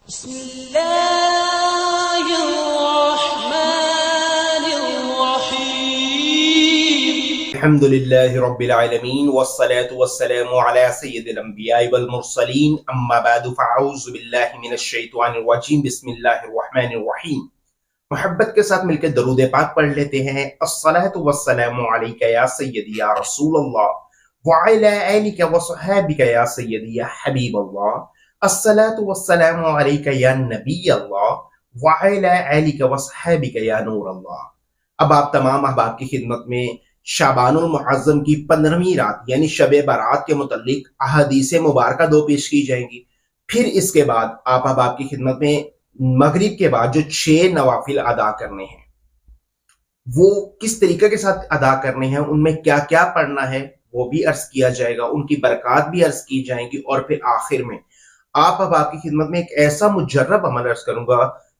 بسم الله الرحمن الرحيم الحمد لله رب العالمين والصلاة والسلام على سيد الأنبياء والمرسلين أما بعد فأعوذ بالله من الشیطان الرجیم بسم اللہ الرحمن الرحیم۔ محبت کے ساتھ مل کے درود پاک پڑھ لیتے ہیں۔ الصلاة والسلام علیک یا سیدی یا رسول اللہ وعلی آلک وصحابک یا سیدی یا حبیب اللہ۔ الصلاة والسلام علیک یا نبی اللہ وعلی آلک وصحابک یا نور اللہ۔ اب آپ تمام احباب کی خدمت میں شعبان المعظم کی 15ویں رات یعنی شب برات کے متعلق احادیث مبارکہ دو پیش کی جائیں گی۔ پھر اس کے بعد آپ احباب کی خدمت میں مغرب کے بعد جو 6 نوافل ادا کرنے ہیں وہ کس طریقے کے ساتھ ادا کرنے ہیں، ان میں کیا کیا پڑھنا ہے وہ بھی عرض کیا جائے گا، ان کی برکات بھی عرض کی جائیں گی، اور پھر آخر میں آپ احباب کی خدمت میں ایک ایسا مجرب عمل عرض کروں گا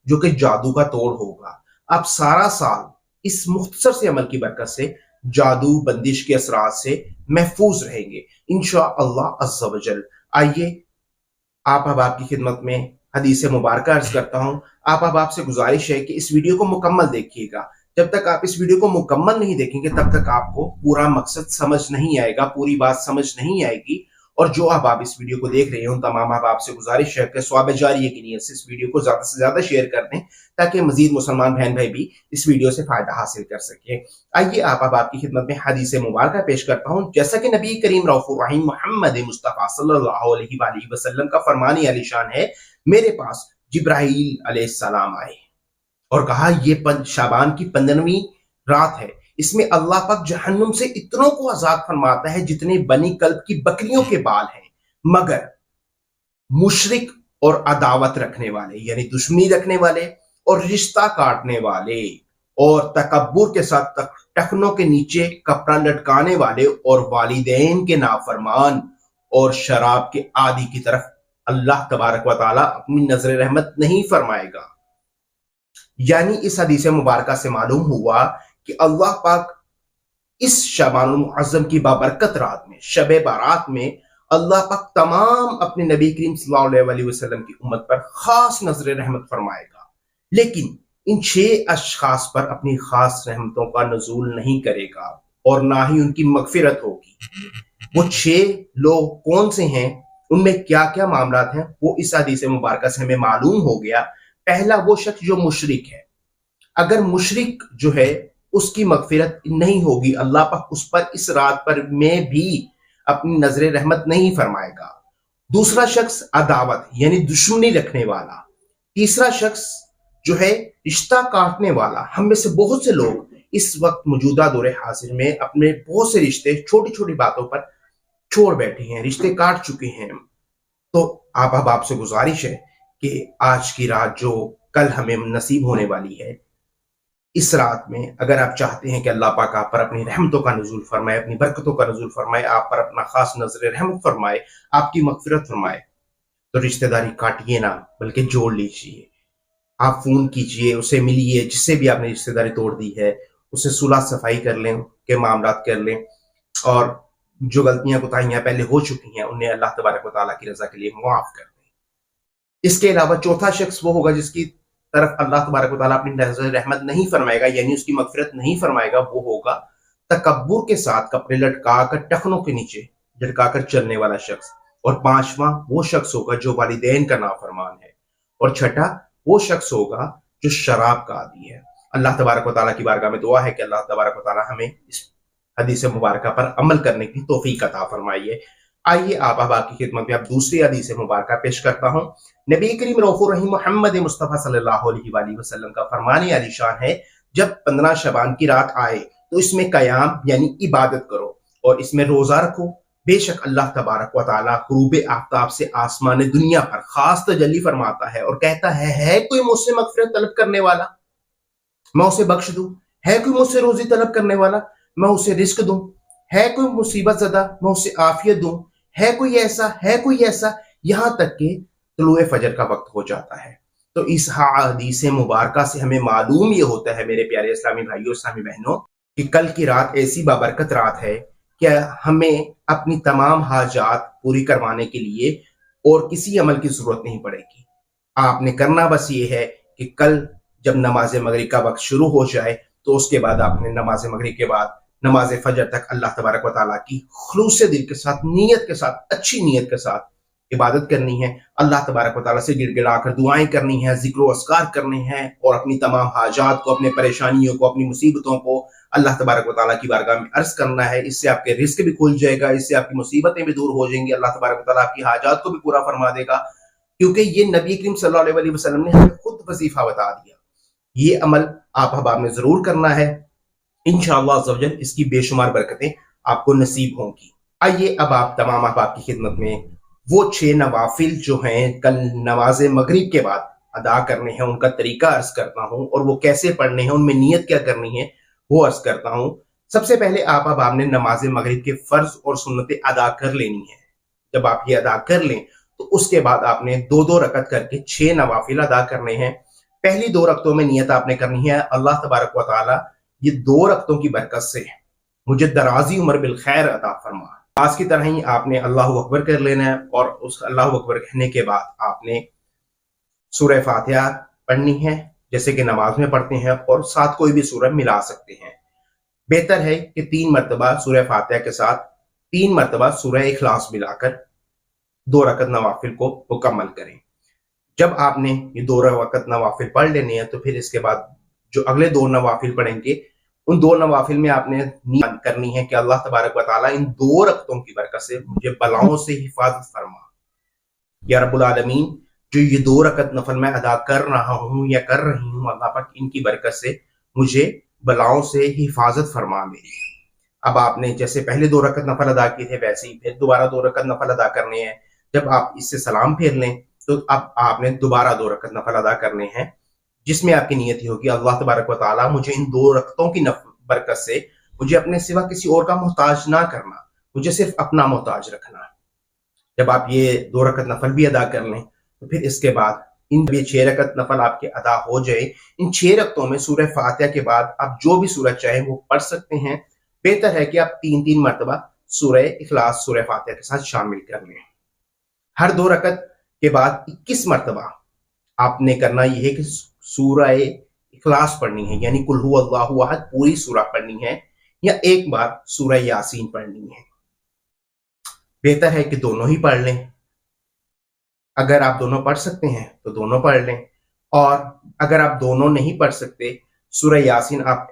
جو کہ جادو کا توڑ ہوگا۔ آپ سارا سال اس مختصر سے عمل کی برکت سے جادو بندش کے اثرات سے محفوظ رہیں گے انشاءاللہ عز و جل۔ آئیے آپ احباب کی خدمت میں حدیث مبارکہ عرض کرتا ہوں۔ آپ احباب سے گزارش ہے کہ اس ویڈیو کو مکمل دیکھیے گا۔ جب تک آپ اس ویڈیو کو مکمل نہیں دیکھیں گے تب تک آپ کو پورا مقصد سمجھ نہیں آئے گا، پوری بات سمجھ نہیں آئے گی۔ اور جو احباب اس ویڈیو کو دیکھ رہے ہیں ان تمام احباب سے گزارش ہے کہ ثواب جاریہ کی نیت سے اس ویڈیو کو زیادہ سے زیادہ شیئر کر دیں تاکہ مزید مسلمان بہن بھائی بھی اس ویڈیو سے فائدہ حاصل کر سکیں۔ آئیے آپ احباب کی خدمت میں حدیث مبارکہ پیش کرتا ہوں۔ جیسا کہ نبی کریم رؤوف الرحیم محمد مصطفیٰ صلی اللہ علیہ وآلہ وسلم کا فرمان عالی شان ہے، میرے پاس جبرائیل علیہ السلام آئے اور کہا یہ شعبان کی 15ویں رات ہے، اس میں اللہ پاک جہنم سے اتنوں کو آزاد فرماتا ہے جتنے بنی کلب کی بکریوں کے بال ہیں، مگر مشرک اور عداوت رکھنے والے یعنی دشمنی رکھنے والے اور رشتہ کاٹنے والے اور تکبر کے ساتھ ٹخنوں کے نیچے کپڑا لٹکانے والے اور والدین کے نافرمان اور شراب کے عادی کی طرف اللہ تبارک و تعالی اپنی نظر رحمت نہیں فرمائے گا۔ یعنی اس حدیث مبارکہ سے معلوم ہوا کہ اللہ پاک اس شعبان المعظم کی بابرکت رات میں شب بارات میں اللہ پاک تمام اپنے نبی کریم صلی اللہ علیہ وسلم کی امت پر خاص نظر رحمت فرمائے گا، لیکن ان 6 اشخاص پر اپنی خاص رحمتوں کا نزول نہیں کرے گا اور نہ ہی ان کی مغفرت ہوگی۔ وہ 6 لوگ کون سے ہیں، ان میں کیا کیا معاملات ہیں، وہ اس حدیث مبارکہ سے ہمیں معلوم ہو گیا۔ پہلا وہ شخص جو مشرک ہے، اگر مشرک جو ہے اس کی مغفرت نہیں ہوگی، اللہ پاک اس پر اس رات پر میں بھی اپنی نظر رحمت نہیں فرمائے گا۔ دوسرا شخص عداوت یعنی دشمنی رکھنے والا۔ تیسرا شخص جو ہے رشتہ کاٹنے والا۔ ہم میں سے بہت سے لوگ اس وقت موجودہ دور حاضر میں اپنے بہت سے رشتے چھوٹی چھوٹی باتوں پر چھوڑ بیٹھے ہیں، رشتے کاٹ چکے ہیں۔ تو آپ احباب سے گزارش ہے کہ آج کی رات جو کل ہمیں نصیب ہونے والی ہے، اس رات میں اگر آپ چاہتے ہیں کہ اللہ پاک آپ پر اپنی رحمتوں کا نزول فرمائے، اپنی برکتوں کا نزول فرمائے، آپ پر اپنا خاص نظر رحمت فرمائے، آپ کی مغفرت فرمائے، تو رشتہ داری کاٹیے نہ بلکہ جوڑ لیجیے۔ آپ فون کیجئے، اسے ملیے، جس سے بھی آپ نے رشتہ داری توڑ دی ہے اسے صلح صفائی کر لیں، کے معاملات کر لیں، اور جو غلطیاں کوتاہیاں پہلے ہو چکی ہیں انہیں اللہ تبارک و تعالیٰ کی رضا کے لیے معاف کر دیں۔ اس کے علاوہ چوتھا شخص وہ ہوگا جس کی طرف اللہ تبارک و تعالیٰ اپنی نظر رحمت نہیں فرمائے گا، یعنی اس کی مغفرت نہیں فرمائے گا، وہ ہوگا تکبر کے ساتھ کپڑے لٹکا کر ٹخنوں کے نیچے لٹکا کر چلنے والا شخص۔ اور پانچواں وہ شخص ہوگا جو والدین کا نافرمان ہے، اور چھٹا وہ شخص ہوگا جو شراب کا عادی ہے۔ اللہ تبارک و تعالیٰ کی بارگاہ میں دعا ہے کہ اللہ تبارک و تعالیٰ ہمیں اس حدیث مبارکہ پر عمل کرنے کی توفیق عطا فرمائیے۔ آئیے آپ احباب کی خدمت میں اب دوسری حدیث مبارکہ پیش کرتا ہوں۔ نبی کریم رؤوف الرحیم محمد مصطفیٰ صلی اللہ علیہ وآلہ وسلم کا فرمان عالی شان ہے، جب 15 شعبان کی رات آئے تو اس میں قیام یعنی عبادت کرو اور اس میں روزہ رکھو، بے شک اللہ تبارک و تعالیٰ غروب آفتاب سے آسمان دنیا پر خاص تجلی فرماتا ہے اور کہتا ہے کوئی مجھ سے مغفرت طلب کرنے والا میں اسے بخش دوں، ہے کوئی مجھ سے روزی طلب کرنے والا میں اسے رزق دوں، ہے کوئی مصیبت زدہ میں اسے عافیت دوں، ہے کوئی ایسا، یہاں تک کہ طلوع فجر کا وقت ہو جاتا ہے۔ تو اس حدیث مبارکہ سے ہمیں معلوم یہ ہوتا ہے میرے پیارے اسلامی بھائیوں، اسلامی بہنوں، کہ کل کی رات ایسی بابرکت رات ہے کہ ہمیں اپنی تمام حاجات پوری کروانے کے لیے اور کسی عمل کی ضرورت نہیں پڑے گی۔ آپ نے کرنا بس یہ ہے کہ کل جب نماز مغرب کا وقت شروع ہو جائے تو اس کے بعد آپ نے نماز مغرب کے بعد نماز فجر تک اللہ تبارک و تعالیٰ کی خلوص دل کے ساتھ، نیت کے ساتھ، اچھی نیت کے ساتھ عبادت کرنی ہے، اللہ تبارک و تعالیٰ سے گڑ گڑا کر دعائیں کرنی ہیں، ذکر و اذکار کرنے ہیں، اور اپنی تمام حاجات کو، اپنے پریشانیوں کو، اپنی مصیبتوں کو اللہ تبارک و تعالیٰ کی بارگاہ میں عرض کرنا ہے۔ اس سے آپ کے رزق بھی کھل جائے گا، اس سے آپ کی مصیبتیں بھی دور ہو جائیں گی، اللہ تبارک و تعالیٰ آپ کی حاجات کو بھی پورا فرما دے گا، کیونکہ یہ نبی کریم صلی اللہ علیہ وسلم نے ہمیں خود وظیفہ بتا دیا۔ یہ عمل آپ احباب نے ضرور کرنا ہے، انشاءاللہ عز و جل اس کی بے شمار برکتیں آپ کو نصیب ہوں گی۔ آئیے اب آپ تمام احباب کی خدمت میں وہ 6 نوافل جو ہیں کل نماز مغرب کے بعد ادا کرنے ہیں ان کا طریقہ عرض کرتا ہوں، اور وہ کیسے پڑھنے ہیں، ان میں نیت کیا کرنی ہے وہ عرض کرتا ہوں۔ سب سے پہلے آپ احباب نے نماز مغرب کے فرض اور سنتیں ادا کر لینی ہے۔ جب آپ یہ ادا کر لیں تو اس کے بعد آپ نے 2 رکعت کر کے 6 نوافل ادا کرنے ہیں۔ پہلی 2 رکعتوں میں نیت آپ نے کرنی ہے، اللہ تبارک و تعالی یہ 2 رکعتوں کی برکت سے مجھے درازی عمر بالخیر عطا فرما۔ آج کی طرح ہی آپ نے اللہ اکبر کر لینا ہے، اور اس اللہ اکبر کہنے کے بعد آپ نے سورہ فاتحہ پڑھنی ہے جیسے کہ نماز میں پڑھتے ہیں، اور ساتھ کوئی بھی سورہ ملا سکتے ہیں۔ بہتر ہے کہ 3 مرتبہ سورہ فاتحہ کے ساتھ 3 مرتبہ سورہ اخلاص ملا کر 2 رکعت نوافل کو مکمل کریں۔ جب آپ نے یہ 2 رکعت نوافل پڑھ لینے ہیں تو پھر اس کے بعد جو اگلے 2 نوافل پڑھیں گے ان 2 نوافل میں آپ نے نیت کرنی ہے کہ اللہ تبارک و تعالیٰ ان 2 رکعتوں کی برکت سے مجھے بلاؤں سے حفاظت فرما۔ یا رب العالمین، جو یہ 2 رکعت نفل میں ادا کر رہا ہوں یا کر رہی ہوں، اللہ پاک ان کی برکت سے مجھے بلاؤں سے حفاظت فرما میری۔ اب آپ نے جیسے پہلے 2 رکعت نفل ادا کیے تھے ویسے ہی پھر دوبارہ 2 رکعت نفل ادا کرنے ہیں۔ جب آپ اس سے سلام پھیر لیں تو اب آپ نے دوبارہ 2 رکعت نفل ادا کرنے ہیں، جس میں آپ کی نیت یہ ہوگی اللہ تبارک و تعالیٰ مجھے ان 2 رکعتوں کی برکت سے مجھے اپنے سوا کسی اور کا محتاج نہ کرنا، مجھے صرف اپنا محتاج رکھنا۔ جب آپ یہ 2 رکعت نفل بھی ادا کر لیں تو پھر اس کے بعد ان 6 رکعت نفل آپ کے ادا ہو جائے، ان 6 رکعتوں میں سورہ فاتحہ کے بعد آپ جو بھی سورہ چاہیں وہ پڑھ سکتے ہیں۔ بہتر ہے کہ آپ 3 مرتبہ سورہ اخلاص سورہ فاتحہ کے ساتھ شامل کر لیں۔ ہر 2 رکعت کے بعد 21 مرتبہ آپ نے کرنا یہ ہے کہ سورہ اخلاص پڑھنی ہے، یعنی قل هو اللہ احد پوری سورہ پڑھنی ہے، یا ایک بار سورہ یاسین پڑھنی ہے۔ بہتر ہے کہ دونوں ہی پڑھ لیں۔ اگر آپ دونوں پڑھ سکتے ہیں تو دونوں پڑھ لیں، اور اگر آپ دونوں نہیں پڑھ سکتے، سورہ یاسین آپ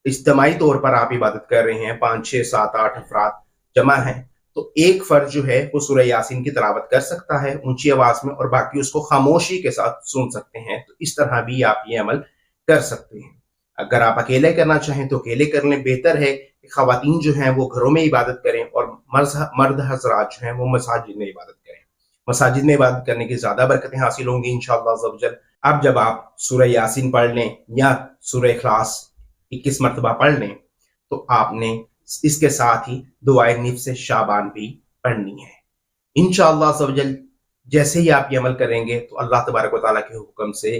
اجتماعی طور پر آپ عبادت کر رہے ہیں، 5 6 7 8 افراد جمع ہیں، تو ایک فرد جو ہے وہ سورہ یاسین کی تلاوت کر سکتا ہے اونچی آواز میں، اور باقی اس کو خاموشی کے ساتھ سن سکتے ہیں۔ تو اس طرح بھی آپ یہ عمل کر سکتے ہیں۔ اگر آپ اکیلے کرنا چاہیں تو اکیلے کر لیں۔ بہتر ہے کہ خواتین جو ہیں وہ گھروں میں عبادت کریں، اور مرد حضرات جو ہیں وہ مساجد میں عبادت کریں۔ مساجد میں عبادت کرنے کی زیادہ برکتیں حاصل ہوں گی انشاءاللہ عز و جل۔ اب جب آپ سورہ یاسین پڑھ لیں یا سورہ اخلاص 21 مرتبہ پڑھ لیں تو آپ نے اس کے ساتھ ہی دعائے نفس شعبان بھی پڑھنی ہے انشاءاللہ عز و جل۔ جیسے ہی آپ یہ عمل کریں گے تو اللہ تبارک و تعالیٰ کے حکم سے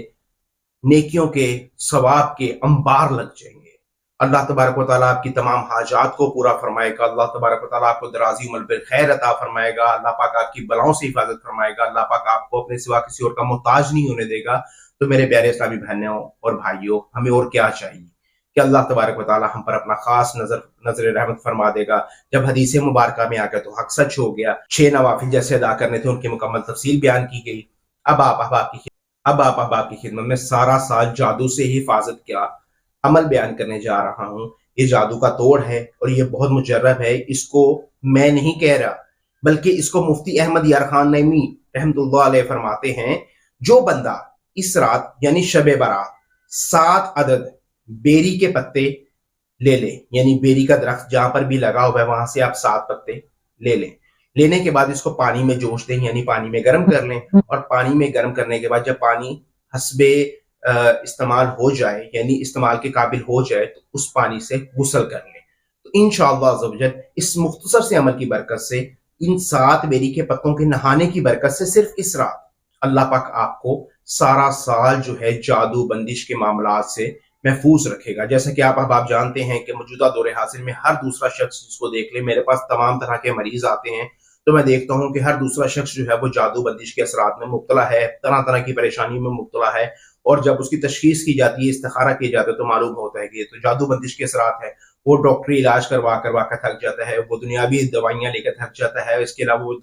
نیکیوں کے ثواب کے انبار لگ جائیں گے۔ اللہ تبارک و تعالیٰ آپ کی تمام حاجات کو پورا فرمائے گا، اللہ تبارک و تعالیٰ آپ کو درازی عمر بالخیر عطا فرمائے گا، اللہ پاک آپ کی بلاؤں سے حفاظت فرمائے گا، اللہ پاک آپ کو اپنے سوا کسی اور کا محتاج نہیں ہونے دے گا۔ تو میرے پیارے اسلامی بہنوں اور بھائیوں، ہمیں اور کیا چاہیے کہ اللہ تبارک و تعالیٰ ہم پر اپنا خاص نظر رحمت فرما دے گا۔ جب حدیث مبارکہ میں آ گیا تو حق سچ ہو گیا۔ 6 نوافل جیسے ادا کرنے تھے ان کی مکمل تفصیل بیان کی گئی۔ اب آپ احباب کی خدمت میں سارا سال جادو سے حفاظت کیا عمل بیان کرنے جا رہا ہوں۔ یہ جادو کا توڑ ہے اور یہ بہت مجرب ہے، اس کو میں نہیں کہہ رہا بلکہ اس کو مفتی احمد یار خان نعیمی رحمۃ اللہ علیہ فرماتے ہیں، جو بندہ اس رات یعنی شب برات 7 عدد بیری کے پتے لے لے، یعنی بیری کا درخت جہاں پر بھی لگا ہوا ہے وہاں سے آپ 7 پتے لے لیں، لینے کے بعد اس کو پانی میں جوش دیں، یعنی پانی میں گرم کر لیں، اور پانی میں گرم کرنے کے بعد جب پانی حسب استعمال ہو جائے، یعنی استعمال کے قابل ہو جائے، تو اس پانی سے غسل کر لیں۔ تو انشاءاللہ عز و جل اس مختصر سے عمل کی برکت سے، ان 7 بیری کے پتوں کے نہانے کی برکت سے، صرف اس رات اللہ پاک آپ کو سارا سال جو ہے جادو بندش کے معاملات سے محفوظ رکھے گا۔ جیسا کہ آپ احباب جانتے ہیں کہ موجودہ دور حاضر میں ہر دوسرا شخص جس کو دیکھ لے، میرے پاس تمام طرح کے مریض آتے ہیں، تو میں دیکھتا ہوں کہ ہر دوسرا شخص جو ہے وہ جادو بندش کے اثرات میں مبتلا ہے، طرح طرح کی پریشانی میں مبتلا ہے، اور جب اس کی تشخیص کی جاتی ہے، استخارہ کیا جاتا ہے، تو معلوم ہوتا ہے کہ یہ تو جادو بندش کے اثرات ہے۔ وہ ڈاکٹری علاج کروا کر تھک جاتا ہے، وہ دنیاوی دوائیاں لے کر تھک جاتا ہے، اس کے علاوہ وہ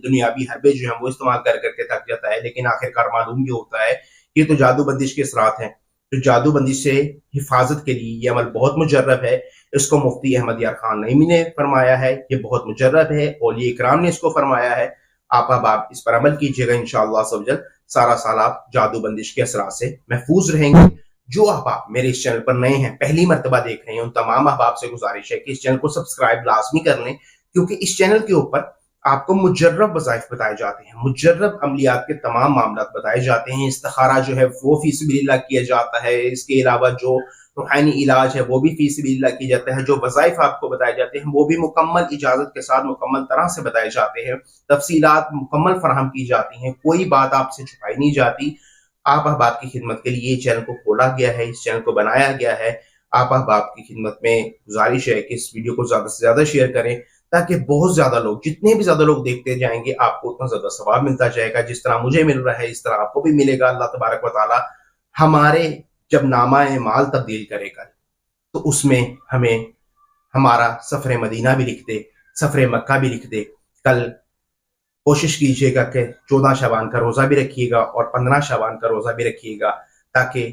دنیاوی حربے جو ہیں وہ استعمال کر کے تھک جاتا ہے، لیکن آخرکار معلوم یہ ہوتا ہے کہ یہ تو جادو بندش کے اثرات ہیں۔ تو جادو بندش سے حفاظت کے لیے یہ عمل بہت مجرب ہے۔ اس کو مفتی احمد یار خان نعیمی نے فرمایا ہے، یہ بہت مجرب ہے، اولیاء اکرام نے اس کو فرمایا ہے۔ آپ احباب اس پر عمل کیجئے گا، انشاءاللہ عز و جل سارا سال آپ جادو بندش کے اثرات سے محفوظ رہیں گے۔ جو احباب میرے اس چینل پر نئے ہیں، پہلی مرتبہ دیکھ رہے ہیں، ان تمام احباب سے گزارش ہے کہ اس چینل کو سبسکرائب لازمی کر لیں، کیونکہ اس چینل کے اوپر آپ کو مجرب وظائف بتائے جاتے ہیں، مجرب عملیات کے تمام معاملات بتائے جاتے ہیں۔ استخارہ جو ہے وہ فی سبیل اللہ کیا جاتا ہے، اس کے علاوہ جو روحانی علاج ہے وہ بھی فی سبیل اللہ کی جاتا ہے، جو وظائف آپ کو بتائے جاتے ہیں وہ بھی مکمل اجازت کے ساتھ مکمل طرح سے بتائے جاتے ہیں، تفصیلات مکمل فراہم کی جاتی ہیں، کوئی بات آپ سے چھپائی نہیں جاتی۔ آپ احباب کی خدمت کے لیے یہ چینل کو کھولا گیا ہے، اس چینل کو بنایا گیا ہے۔ آپ احباب کی خدمت میں گزارش ہے کہ اس ویڈیو کو زیادہ سے زیادہ شیئر کریں، تاکہ بہت زیادہ لوگ، جتنے بھی زیادہ لوگ دیکھتے جائیں گے، آپ کو اتنا زیادہ ثواب ملتا جائے گا۔ جس طرح مجھے مل رہا ہے اس طرح آپ کو بھی ملے گا۔ اللہ تبارک و تعالی ہمارے جب نامہ اعمال تبدیل کرے گا تو اس میں ہمیں ہمارا سفر مدینہ بھی لکھ دے، سفر مکہ بھی لکھ دے۔ کل کوشش کیجئے گا کہ 14 شعبان کا روزہ بھی رکھیے گا اور 15 شعبان کا روزہ بھی رکھیے گا، تاکہ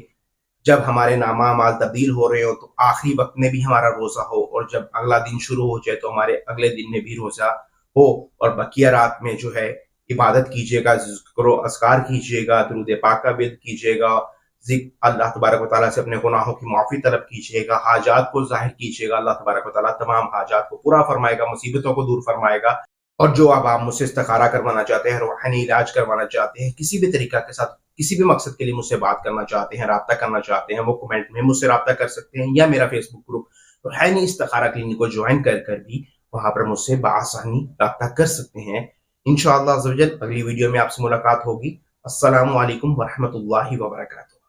جب ہمارے نامہ اعمال تبدیل ہو رہے ہو تو آخری وقت میں بھی ہمارا روزہ ہو، اور جب اگلا دن شروع ہو جائے تو ہمارے اگلے دن میں بھی روزہ ہو۔ اور بقیہ رات میں جو ہے عبادت کیجئے گا، ذکر و اذکار کیجئے گا، درود پاک کا ورد کیجئے گا، اللہ تبارک و تعالیٰ سے اپنے گناہوں کی معافی طلب کیجئے گا، حاجات کو ظاہر کیجئے گا۔ اللہ تبارک و تعالیٰ تمام حاجات کو پورا فرمائے گا، مصیبتوں کو دور فرمائے گا۔ اور جو اب آپ مجھ سے استخارہ کروانا چاہتے ہیں، روحانی علاج کروانا چاہتے ہیں، کسی بھی طریقہ کے ساتھ کسی بھی مقصد کے لیے مجھ سے بات کرنا چاہتے ہیں، رابطہ کرنا چاہتے ہیں، وہ کمنٹ میں مجھ سے رابطہ کر سکتے ہیں، یا میرا فیس بک گروپ روحانی استخارہ کلینک کو جوائن کر بھی وہاں پر مجھ سے بآسانی رابطہ کر سکتے ہیں۔ انشاءاللہ عز و جل اگلی ویڈیو میں آپ سے ملاقات ہوگی۔ السلام علیکم ورحمۃ اللہ وبرکاتہ۔